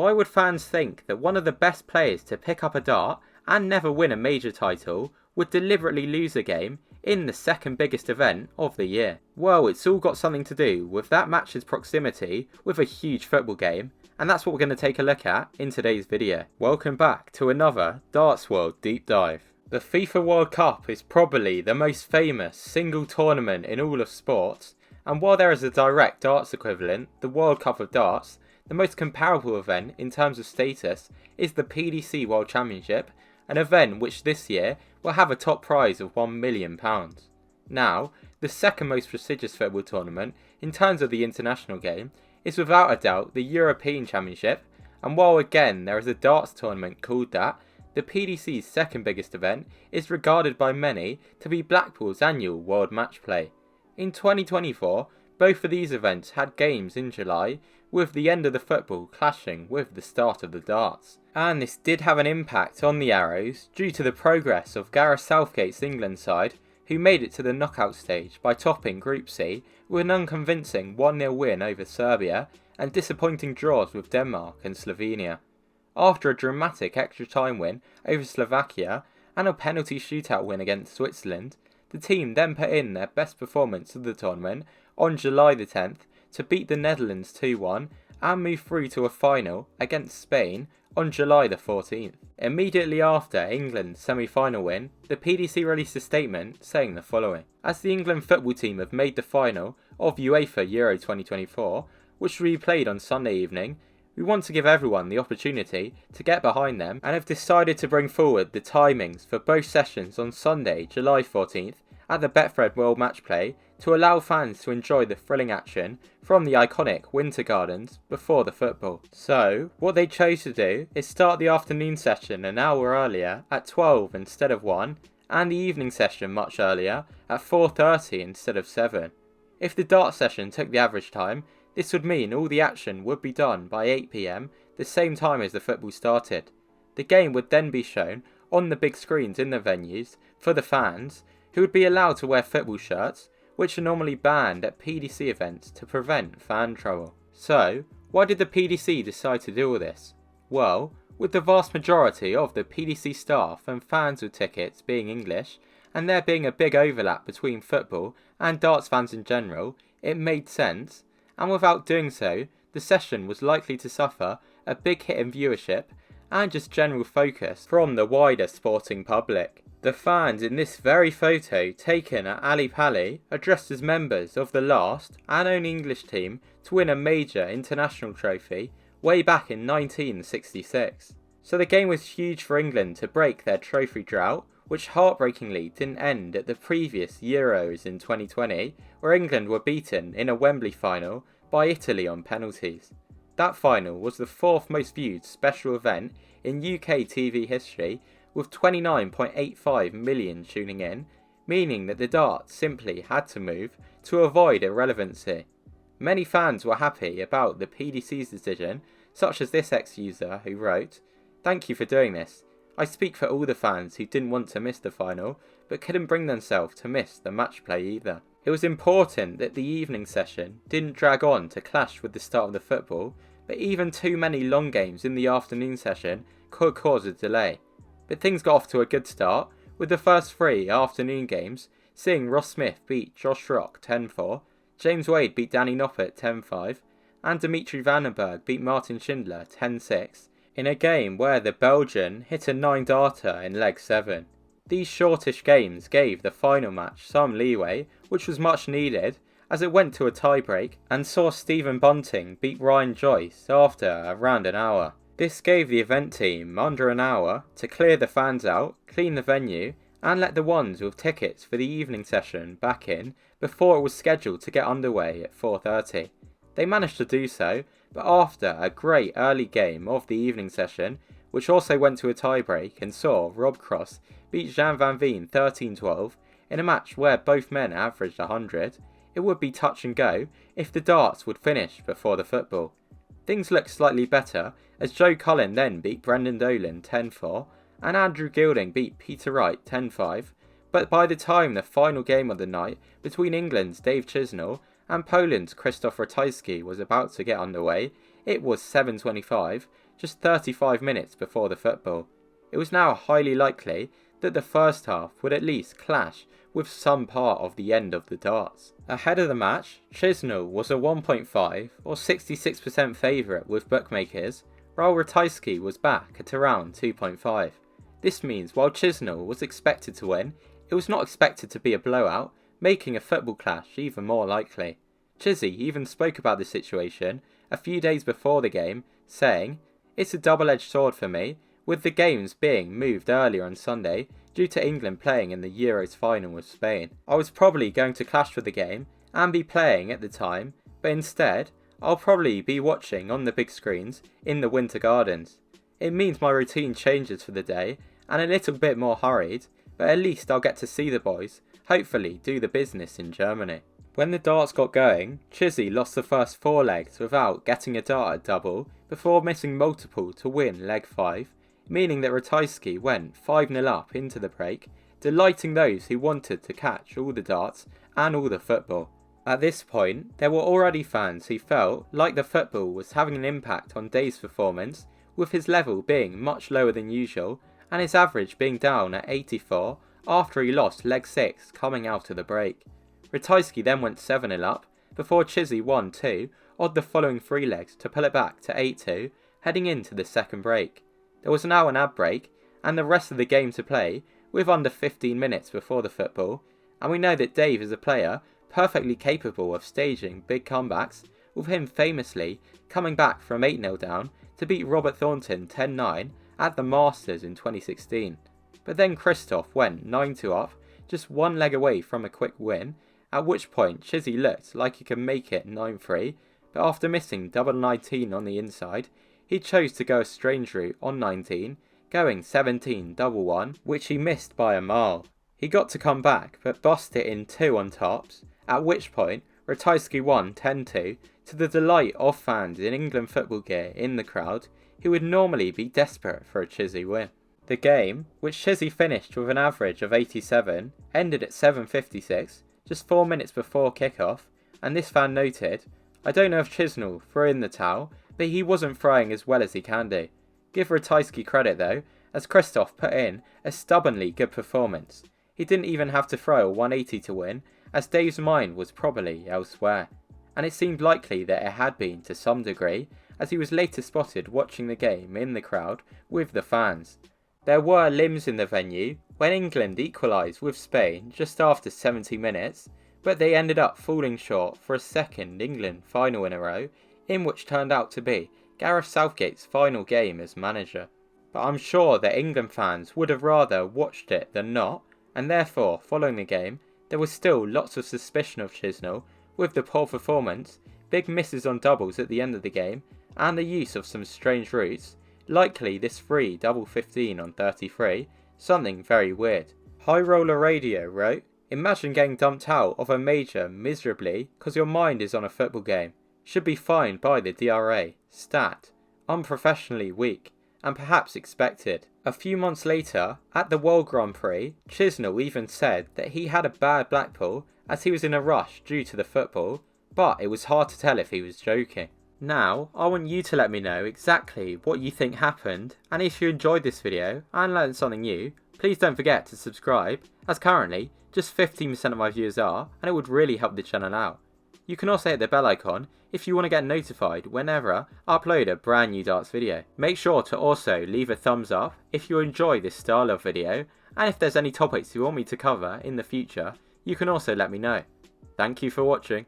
Why would fans think that one of the best players to pick up a dart and never win a major title would deliberately lose a game in the second biggest event of the year? Well, it's all got something to do with that match's proximity with a huge football game, and that's what we're going to take a look at in today's video. Welcome back to another Darts World Deep Dive. The FIFA World Cup is probably the most famous single tournament in all of sports, and while there is a direct darts equivalent, the World Cup of Darts, the most comparable event in terms of status is the PDC World Championship, an event which this year will have a top prize of £1 million. Now, the second most prestigious football tournament in terms of the international game is without a doubt the European Championship, and while again there is a darts tournament called that, the PDC's second biggest event is regarded by many to be Blackpool's annual World Match Play. In 2024, both of these events had games in July, with the end of the football clashing with the start of the darts. And this did have an impact on the Arrows due to the progress of Gareth Southgate's England side, who made it to the knockout stage by topping Group C with an unconvincing 1-0 win over Serbia and disappointing draws with Denmark and Slovenia. After a dramatic extra time win over Slovakia and a penalty shootout win against Switzerland, the team then put in their best performance of the tournament on July the 10th to beat the Netherlands 2-1 and move through to a final against Spain on July the 14th. Immediately after England's semi-final win, the PDC released a statement saying the following: "As the England football team have made the final of UEFA Euro 2024, which will be played on Sunday evening, we want to give everyone the opportunity to get behind them and have decided to bring forward the timings for both sessions on Sunday, July 14th at the Betfred World Match Play to allow fans to enjoy the thrilling action from the iconic Winter Gardens before the football." So, what they chose to do is start the afternoon session an hour earlier at 12 instead of 1 and the evening session much earlier at 4:30 instead of 7. If the dart session took the average time, this would mean all the action would be done by 8 PM, the same time as the football started. The game would then be shown on the big screens in the venues for the fans, who would be allowed to wear football shirts, which are normally banned at PDC events to prevent fan trouble. So, why did the PDC decide to do all this? Well, with the vast majority of the PDC staff and fans with tickets being English, and there being a big overlap between football and darts fans in general, it made sense, and without doing so, the session was likely to suffer a big hit in viewership and just general focus from the wider sporting public. The fans in this very photo taken at Ali Pali are dressed as members of the last and only English team to win a major international trophy way back in 1966. So the game was huge for England to break their trophy drought, which heartbreakingly didn't end at the previous Euros in 2020, where England were beaten in a Wembley final by Italy on penalties. That final was the fourth most viewed special event in UK TV history, with 29.85 million tuning in, meaning that the darts simply had to move to avoid irrelevancy. Many fans were happy about the PDC's decision, such as this ex-user who wrote, "Thank you for doing this. I speak for all the fans who didn't want to miss the final, but couldn't bring themselves to miss the match play either. It was important that the evening session didn't drag on to clash with the start of the football, but even too many long games in the afternoon session could cause a delay. But things got off to a good start, with the first three afternoon games seeing Ross Smith beat Josh Rock 10-4, James Wade beat Danny Noppert 10-5, and Dimitri Vandenberg beat Martin Schindler 10-6, in a game where the Belgian hit a 9-darter in leg 7. These shortish games gave the final match some leeway, which was much needed, as it went to a tiebreak and saw Stephen Bunting beat Ryan Joyce after around an hour. This gave the event team under an hour to clear the fans out, clean the venue, and let the ones with tickets for the evening session back in before it was scheduled to get underway at 4:30. They managed to do so, but after a great early game of the evening session, which also went to a tiebreak and saw Rob Cross beat Jan van Veen 13-12 in a match where both men averaged 100, it would be touch and go if the darts would finish before the football. Things looked slightly better as Joe Cullen then beat Brendan Dolan 10-4 and Andrew Gilding beat Peter Wright 10-5, but by the time the final game of the night between England's Dave Chisnall and Poland's Krzysztof Ratajski was about to get underway, it was 7:25, just 35 minutes before the football. It was now highly likely that the first half would at least clash with some part of the end of the darts. Ahead of the match, Chisnall was a 1.5 or 66% favourite with bookmakers, while Ratajski was back at around 2.5. This means while Chisnall was expected to win, it was not expected to be a blowout, making a football clash even more likely. Chizzy even spoke about the situation a few days before the game, saying, "It's a double-edged sword for me, with the games being moved earlier on Sunday due to England playing in the Euros final with Spain. I was probably going to clash with the game and be playing at the time, but instead, I'll probably be watching on the big screens in the Winter Gardens. It means my routine changes for the day and a little bit more hurried, but at least I'll get to see the boys, hopefully do the business in Germany." When the darts got going, Chizzy lost the first 4 legs without getting a dart at double before missing multiple to win leg 5, meaning that Ratajski went 5-0 up into the break, delighting those who wanted to catch all the darts and all the football. At this point, there were already fans who felt like the football was having an impact on Dave's performance, with his level being much lower than usual and his average being down at 84 after he lost leg 6 coming out of the break. Ratajski then went 7-0 up before Chizzy won 2 of the following 3 legs to pull it back to 8-2 heading into the second break. There was an hour and a half break and the rest of the game to play with under 15 minutes before the football, and we know that Dave is a player perfectly capable of staging big comebacks, with him famously coming back from 8-0 down to beat Robert Thornton 10-9 at the Masters in 2016. But then Christoph went 9-2 up, just 1 leg away from a quick win, at which point Chizzy looked like he could make it 9-3, but after missing double 19 on the inside, he chose to go a strange route on 19, going 17 double 1, which he missed by a mile. He got to come back, but bossed it in 2 on tops, at which point Ratajski won 10-2 to the delight of fans in England football gear in the crowd, who would normally be desperate for a Chizzy win. The game, which Chizzy finished with an average of 87, ended at 7:56, just 4 minutes before kick-off, and this fan noted, "I don't know if Chisnall threw in the towel, but he wasn't throwing as well as he can do." Give Ratajski credit though, as Christoph put in a stubbornly good performance. He didn't even have to throw a 180 to win, as Dave's mind was probably elsewhere. And it seemed likely that it had been to some degree, as he was later spotted watching the game in the crowd with the fans. There were limbs in the venue when England equalised with Spain just after 70 minutes, but they ended up falling short for a second England final in a row, in which turned out to be Gareth Southgate's final game as manager. But I'm sure that England fans would have rather watched it than not, and therefore, following the game, there was still lots of suspicion of Chisnall, with the poor performance, big misses on doubles at the end of the game, and the use of some strange routes, likely this free double 15 on 33, something very weird. High Roller Radio wrote, "Imagine getting dumped out of a major miserably because your mind is on a football game. Should be fined by the DRA. Stat. Unprofessionally weak, and perhaps expected." A few months later, at the World Grand Prix, Chisnall even said that he had a bad Blackpool as he was in a rush due to the football, but it was hard to tell if he was joking. Now, I want you to let me know exactly what you think happened, and if you enjoyed this video and learned something new, please don't forget to subscribe, as currently just 15% of my viewers are, and it would really help the channel out. You can also hit the bell icon if you want to get notified whenever I upload a brand new darts video. Make sure to also leave a thumbs up if you enjoy this style of video, and if there's any topics you want me to cover in the future, you can also let me know. Thank you for watching.